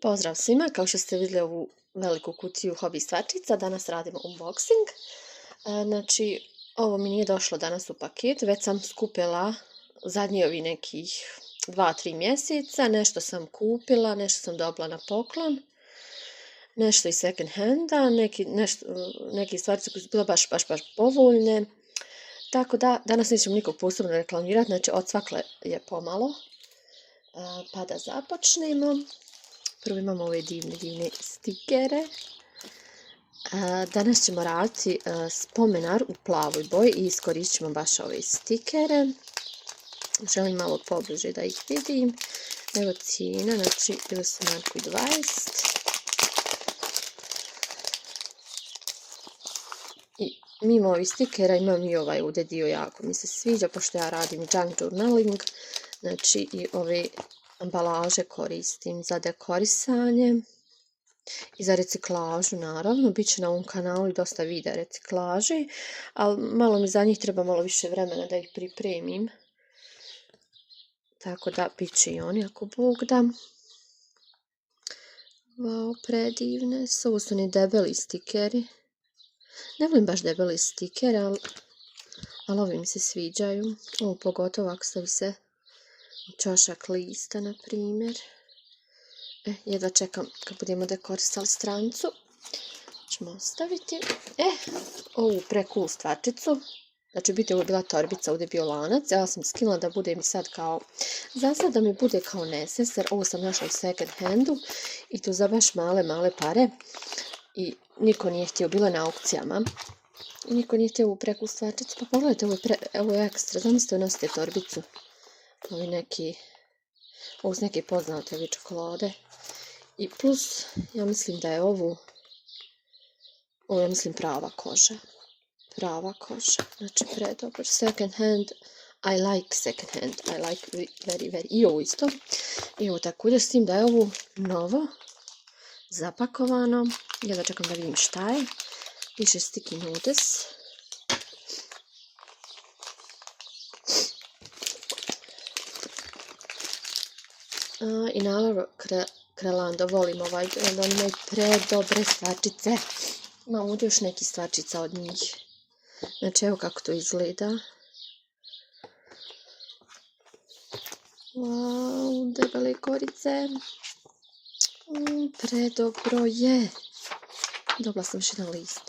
Pozdrav svima, kao što ste vidjeli ovu veliku kutiju hobby stvarčica, danas radimo unboxing. Znači, ovo mi nije došlo danas u paket, već sam skupila zadnji ovi nekih 2-3 mjeseca, nešto sam kupila, nešto sam dobila na poklon, nešto iz second handa, neki stvarčice koje su bile baš povoljne. Tako da, danas nećemo nikog posebno reklamirati, znači odsvakle je pomalo, pa da započnemo. Prvo imamo ove divne stikere. Danas ćemo raditi spomenar u plavoj boji i iskoristit ćemo baš ove stikere. Želim malo pobliže da ih vidim. Evo cijena, znači bili su marku 20. I mimo ovih stikera imam i ovaj ovdje dio, jako mi se sviđa, pošto ja radim junk journaling. Znači i ove ambalaže koristim za dekorisanje i za reciklažu, naravno. Biće na ovom kanalu i dosta videa reciklaži, ali malo mi za njih treba malo više vremena da ih pripremim. Tako da bit će i oni ako Bog da. Wow, predivne su. Ovo su ni debeli stikeri. Ne volim baš debeli stiker, ali ovi mi se sviđaju. Ovo pogotovo ako stavi se čošak lista, na primjer. Jedva čekam kad budemo dekorisali stranicu. Ćemo ostaviti. Ovu pre-cool stvarčicu. Znači, biti ovo je bila torbica, ovdje je bio lanac. Ja sam skinula da bude mi sad kao... Za sad da mi bude kao neseser. Ovo sam našla u second handu. I to za baš male pare. I niko nije htio, bilo je na aukcijama. Niko nije htio ovu pre-cool stvarčicu. Pa pogledajte, ovo je ekstra. Zamislite, nosite torbicu. Ovi neki... Ovo su neke poznate ovi čokolade. I plus, ja mislim da je ovo ja mislim prava koža. Prava koža. Znači, predobar. Second hand. I like second hand. I like very. I ovo isto. I ovo također, s tim da je ovo novo. Zapakovano. Ja da čekam da vidim šta je. Piše sticky notes. I naravno Krelando, volim ovaj brand, oni imaju predobre stvarčice. Imam ovdje još neki stvarčica od njih. Znači, evo kako to izgleda. Wow, debele korice. Predobro je. Dobila sam još jedan list.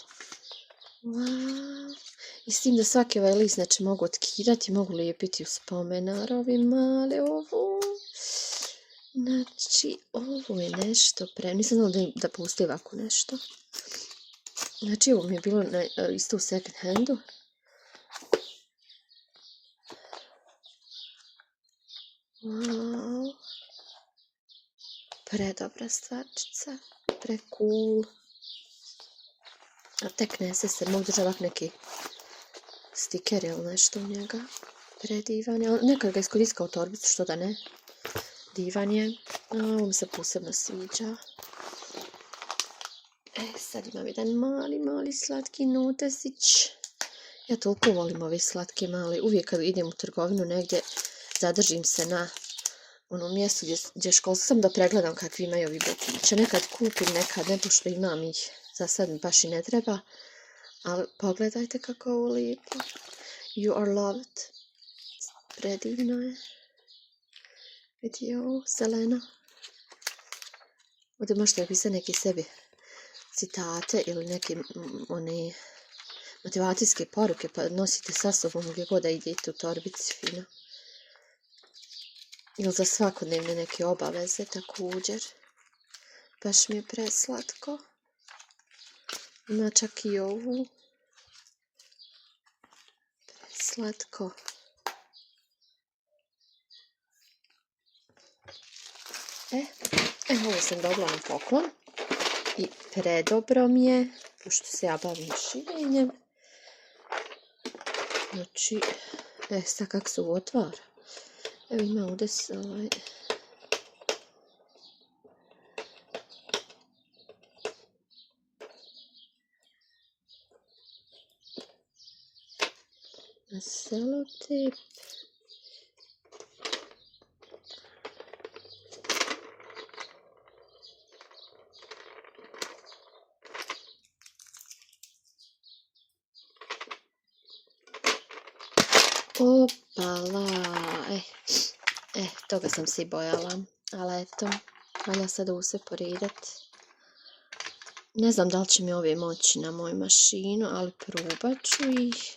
Wow. I s tim da svaki ovaj list, znači, mogu otkidati, mogu lijepiti u spomenar, ovi male ovo. Znači, ovo je nešto nisam znala da postoji ovako nešto. Znači, ovo mi je bilo isto u second handu. Wow. Predobra stvarčica. Pre-cool. A tek neseser, mogu držati ovak neki stiker ili nešto u njega. Predivan je. Nekad ga iskoristim kao torbicu, što da ne. Divan je. Ovo mi se posebno sviđa. Sad imam jedan mali slatki notesić. Ja toliko volim ove slatke male. Uvijek kad idem u trgovinu negdje, zadržim se na onom mjestu gdje školsko sam da pregledam kakvi imaju ovi bokiće. Nekad kupim, nekad ne, pošto imam ih. Za sad mi baš i ne treba. Ali pogledajte kako ovo lijepo. You are loved. Predivno je. Vidi ovo, zeleno. Ovdje možete napisati neke sebi citate ili neke motivacijske poruke, pa nosite sa sobom gdje god da idete u torbici, fino. Ili za svakodnevne neke obaveze također. Baš mi je preslatko. Ima čak i ovu. Preslatko. Ovo sam dobila na poklon. I predobro mi je, pošto se ja bavim šivenjem. Znači, sad kako se ovo otvara. Evo ima ovdje se na selotip. Opala. Toga sam se i bojala. Ali eto, valja sad ovo sve poredat. Ne znam da li će mi ove moći na moju mašinu, ali probat ću ih.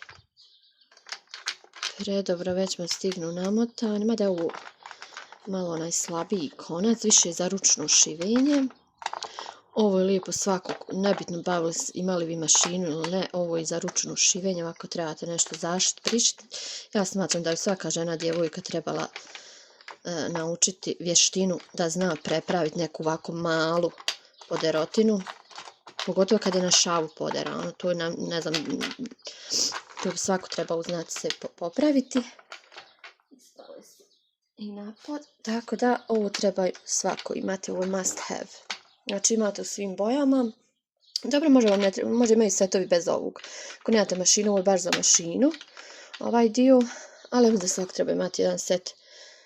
Predobro, već me stignu namotani. Mada je ovo malo onaj slabiji konac, više je za ručno šivenje. Ovo je lijepo svakog, nebitno imali vi mašinu ili ne, ovo je za ručno šivenje, ako trebate nešto zaštiti, prištiti. Ja smatram da bi svaka žena, djevojka trebala naučiti vještinu da zna prepraviti neku ovako malu poderotinu. Pogotovo kad je na šavu podera, to je, ne znam, to bi svako trebalo znati se popraviti. I napod, tako da ovo treba svako imati, ovo je must have. Znači imate u svim bojama. Dobro, može imati setovi bez ovog. Ako nemate mašinu, ovo je baš za mašinu, ovaj dio, ali onda svako treba imati jedan set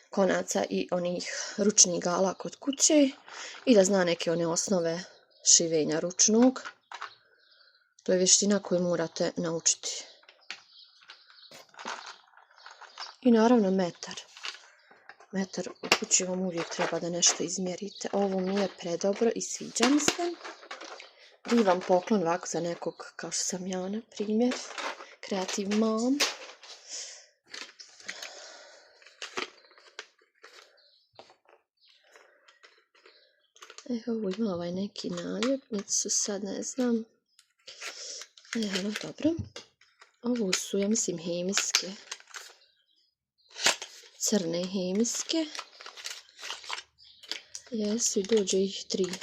konaca i onih ručnih gala kod kuće i da zna neke one osnove šivenja ručnog. To je vještina koju morate naučiti. I naravno metar. Metar u kući vam uvijek treba da nešto izmjerite. Ovo mi je predobro i sviđa mi se. Divan poklon ovako za nekog kao što sam ja, na primjer. Creative mom. Ovo ima ovaj neki naljepnicu, sad ne znam. Evo, dobro. Ovo su, ja mislim, hemijske. Crne hemijske. Jesu, i dođe ih 3.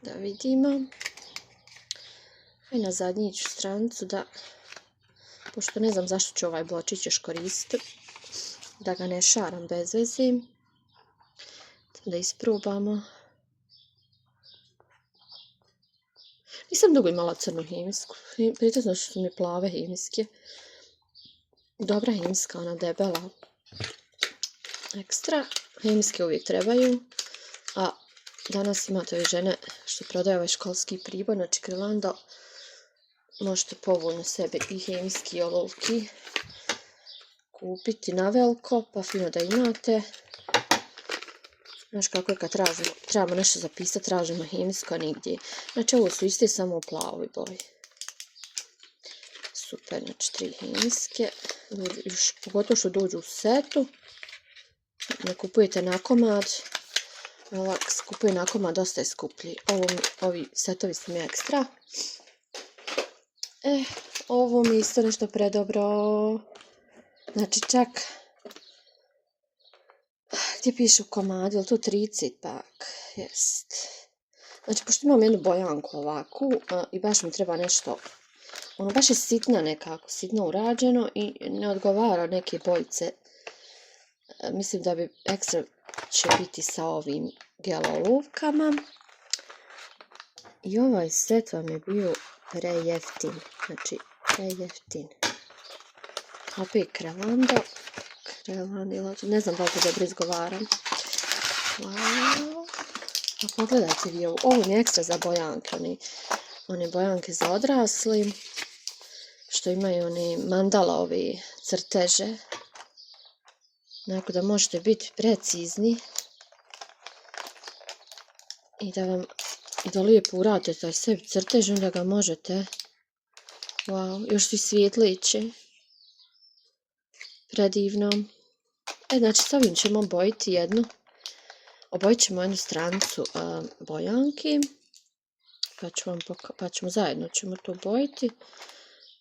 Da vidimo. I na zadnjiću stranicu da, pošto ne znam zašto ću ovaj bločić još koristiti, da ga ne šaram bez veze. Da isprobamo. Nisam dugo imala crnu hemijsku. Prijetno što su mi plave hemijske. Dobra hemijska, ona debela. Ekstra. Hemijske uvijek trebaju. A danas imate ove žene što prodaju ovaj školski pribor, znači Krilando. Možete povoljno sebi i hemijski i olovki kupiti na veliko, pa fino da imate. Znaš kako je kad trebamo nešto zapisati, tražimo hemijsko, a nigdje. Znači ovo su iste, samo u plavoj boji. Super, znači 3 hemijske. Pogotovo što dođu u setu. Ne kupujete na komad. Ovak se kupuje na komad, dosta je skuplji. Ovi setovi su mi ekstra. Ovo mi isto nešto predobro. Znači čak, gdje piše u komadu, je li to 30 pak? Jest. Znači, pošto imam jednu bojanku ovakvu i baš mi treba nešto, ono baš je sitna nekako, sitno urađeno i ne odgovara neke bojice. Mislim da bi ekstra će biti sa ovim gel olovkama. I ovaj set vam je bio prejeftin. Znači, prejeftin. Opet Krelando. Ne znam da li to dobro izgovaram. Wow. A pogledajte vi ovo. Ovo je ekstra za bojanke. One bojanke za odrasli. Što imaju one mandala, ove crteže. Onako da možete biti precizni. I da lijepo uradite taj sebi crtež, onda ga možete. Wow, još su i svijetlići. Predivno. Znači s ovim ćemo obojit ćemo jednu stranicu bojanki. Pa ćemo zajedno to obojiti.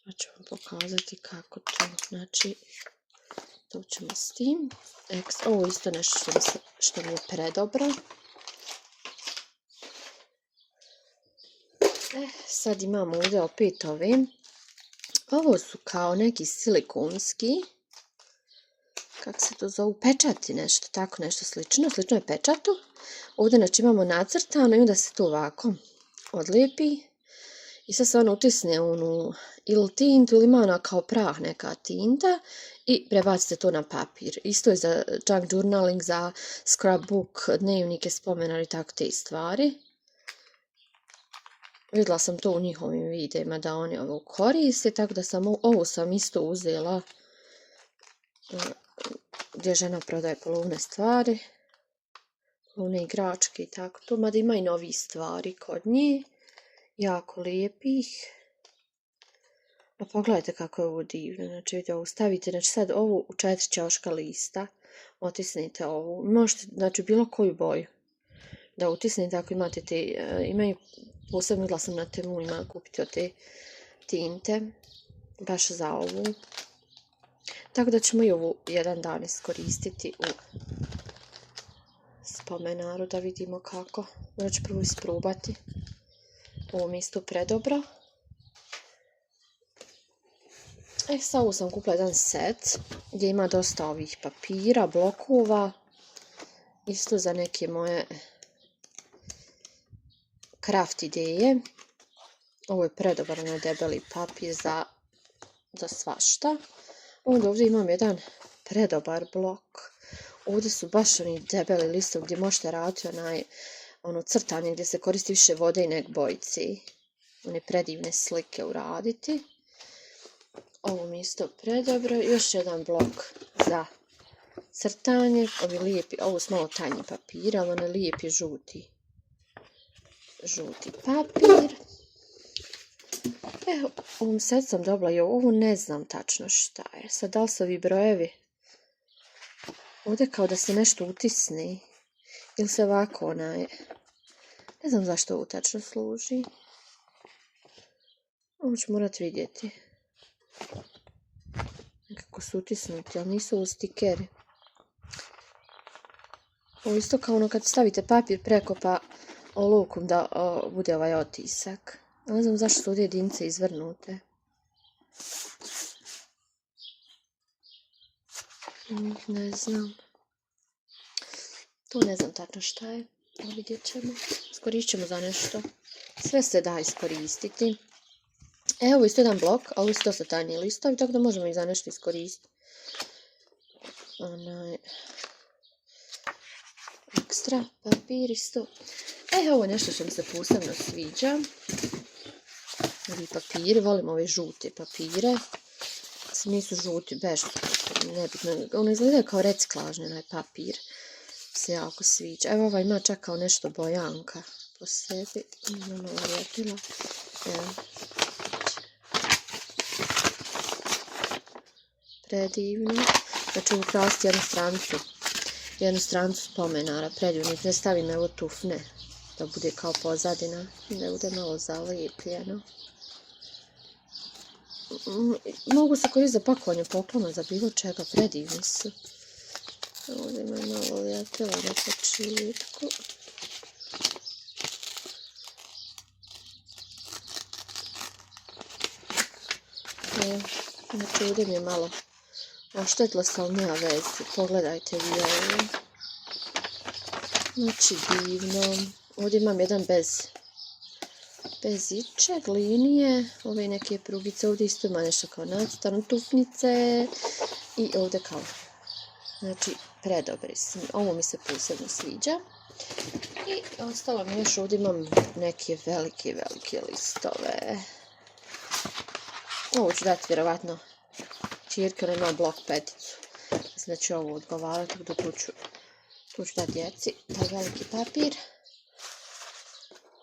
Pa ću vam pokazati kako to, znači, to ćemo s tim. Ovo isto nešto što mi je predobro. Sad imamo ovdje opet ove. Ovo su kao neki silikonski, kako se to zovu, pečati nešto, tako nešto slično je pečatu. Ovdje znači imamo nacrtano i onda se to ovako odlijepi. I sad se ono utisne ili tintu ili ima ona kao prah neka tinta i prebacite to na papir. Isto je za junk journaling, za scrapbook, dnevnike, spomenari, tako te stvari. Vidjela sam to u njihovim videima da oni ovo koriste, tako da sam ovo sam isto uzela gdje žena prodaje polovne stvari, polovne igračke i tako to, mada ima i novi stvari kod nje, jako lijepih. A pogledajte kako je ovo divno, znači vidite ovo stavite, znači sad ovu u 4 ćoška lista, otisnite ovu, možete znači bilo koju boju da utisnete ako imate te, imaju posebno vidjela sam na Temu, ima kupiti od te tinte, baš za ovu. Tako da ćemo i ovu jedan dan iskoristiti u spomenaru da vidimo kako. Ja ću prvo isprobati. Ovo mi isto predobro. Sad ovo sam kupila jedan set gdje ima dosta ovih papira, blokova. Isto za neke moje craft ideje. Ovo je predobar na debeli papir za svašta. Onda ovdje imam jedan predobar blok. Ovdje su baš oni debeli listovi gdje možete raditi ono crtanje gdje se koristi više vode nego bojice. One predivne slike uraditi. Ovo mi isto predobro. Još jedan blok za crtanje. Ovi lijepi, ovo su malo tanji papir, ali oni lijepi žuti papir. Evo, ovom set sam dobila i ovo ne znam tačno šta je. Sad da li su ovi brojevi? Ovdje kao da se nešto utisni. Ili se ovako onaj... Ne znam zašto ovo tačno služi. Ovo ću morat vidjeti. Nekako su utisnuti, ali nisu ovo stikeri. Ovo isto kao ono kad stavite papir preko pa olukom da bude ovaj otisak. Ne znam zašto su ovdje jedinice izvrnute. Ne znam. To ne znam tačno šta je. Vidjet ćemo. Iskoristit ćemo za nešto. Sve se da iskoristiti. Evo isto jedan blok, a ovo su dosta tanji listovi, tako da možemo ih za nešto iskoristiti. Ekstra papir isto. Ovo je nešto što mi se posebno sviđa. Ovi papiri, volim ove žute papire. Nisu žuti, bež, nebitno. Ono izgleda kao reciklažni onaj papir. Se jako sviđa. Evo ova ima čak kao nešto bojanka po sebi. Ima malo lijepila. Evo. Predivno. Znači ukrasiti jednu stranicu spomenara. Predivno. Ne stavim evo tufne. Da bude kao pozadina. Da bude malo zalijepljeno. Mogu se koristiti za pakovanje poklona, za bilo čega. Predivni su. Ovdje ima malo lijepila na početku. Znači ovdje mi je malo oštetilo se, ali nema veze. Pogledajte vi ovo. Znači divno. Ovdje imam jedan bez ičeg linije. Ove neke prugice. Ovdje isto ima nešto kao nacrtano. Tufnice. I ovdje kao. Znači predobri su. Ovo mi se posebno sviđa. I ostalo mi još ovdje imam neke velike listove. Ovo ću dati vjerovatno čirke, ona ima blok peticu. Mislim da će ovo odgovarati, da tu ću dati djeci taj veliki papir.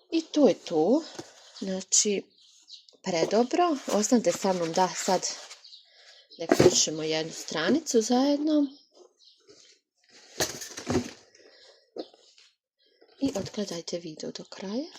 I to je to. Znači, predobro. Ostanite sa mnom da sad zaključimo jednu stranicu zajedno. I odgledajte video do kraja.